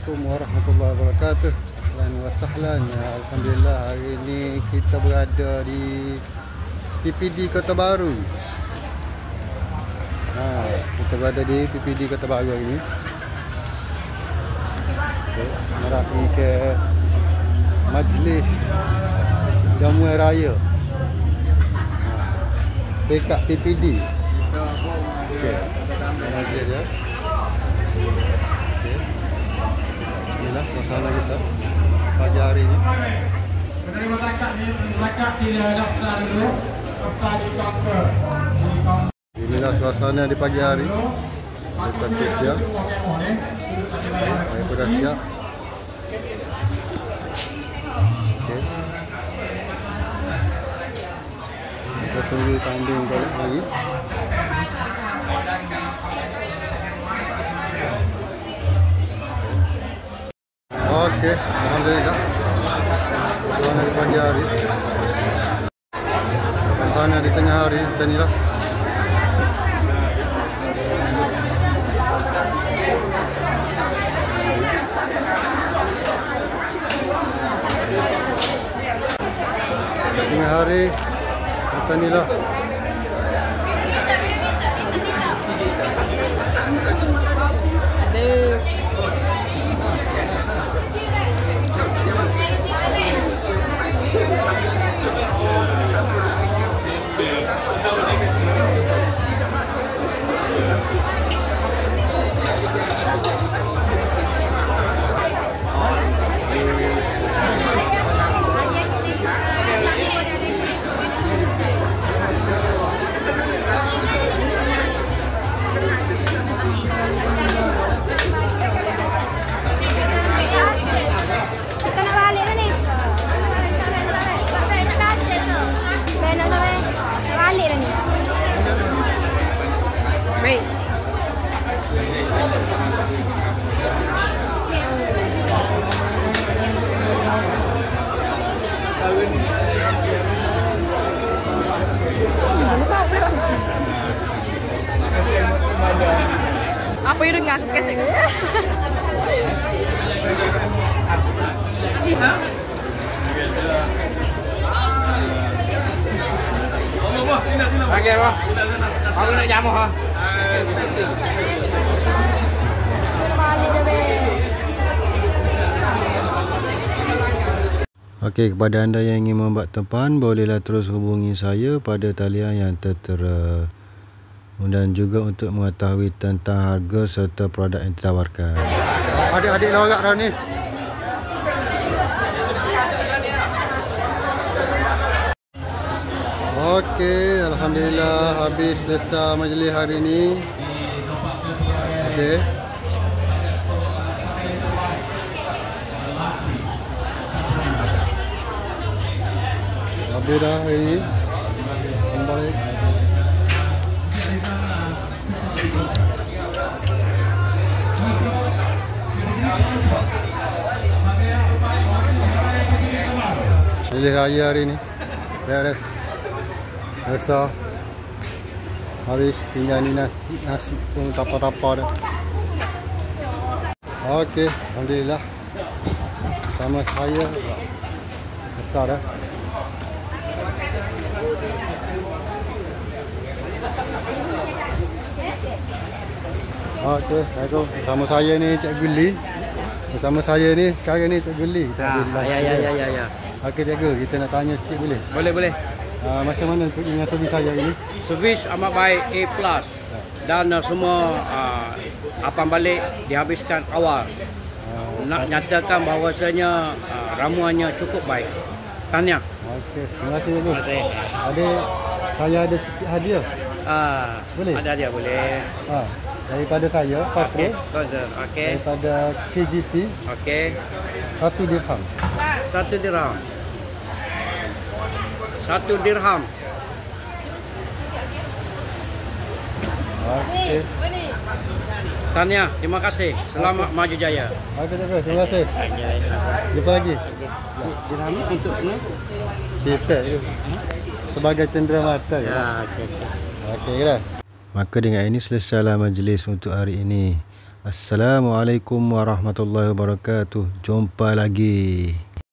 Assalamualaikum warahmatullahi wabarakatuh. Ahlan wa sahlan. Alhamdulillah hari ini kita berada di PPD Kota Baru. Kita berada di PPD Kota Baru ini. Nak pergi ke majlis jamuan raya dekat PPD. Okey. Majlis dia. Inilah suasana kita pagi hari ini. Penerima zakat tidak daftar dulu serta di kaunter. Inilah suasana di pagi hari. Kita siap. Saya sudah siap. Okey. Kita tunggu tanding balik lagi. Okey, alhamdulillah. Suasana di pagi hari. Suasana di tengah hari macam inilah. Tengah hari macam inilah. Apa yang dengar sekejap ke? Okey, Pak. Aku nak jamu ha. Okey, kepada anda yang ingin membuat tempahan, bolehlah terus hubungi saya pada talian yang tertera. Dan juga untuk mengetahui tentang harga serta produk yang ditawarkan. Adik-adik lorak dah ni. Okey, alhamdulillah habis selesai majlis hari ini. Okey. Habis dah hari ini. Kembali. Majlis raya hari ni beres. Biasa habis tinggal ni nasi pun tapa-tapa dah. Okey, alhamdulillah. Sama saya besar dah. Okey, assalamualaikum. Bersama saya ni Cikgu Lee. Bersama saya ni sekarang ni Cikgu Lee. Ya. Okey cikgu, kita nak tanya sikit boleh? Boleh. Macam mana dengan servis saya ini? Servis amat baik, A+. Dan semua apan balik dihabiskan awal. Nak nyatakan bahawasanya ramuannya cukup baik. Tahniah. Okey, terima kasih cikgu. Saya ada sikit hadiah. Boleh? Ada dia boleh. Daripada saya, Fakro. Okey. Daripada KGT. Okey. 1 dirham. 1 dirham. 1 dirham. Okey. Tahniah, terima kasih. Selamat maju jaya. Okey cikgu, terima kasih. Jumpa lagi. Dirham ni untuk ni? Sipet tu. Sebagai cenderamata. Ya, okey. Okey dah. Maka dengan ini selesailah majlis untuk hari ini. Assalamualaikum warahmatullahi wabarakatuh. Jumpa lagi.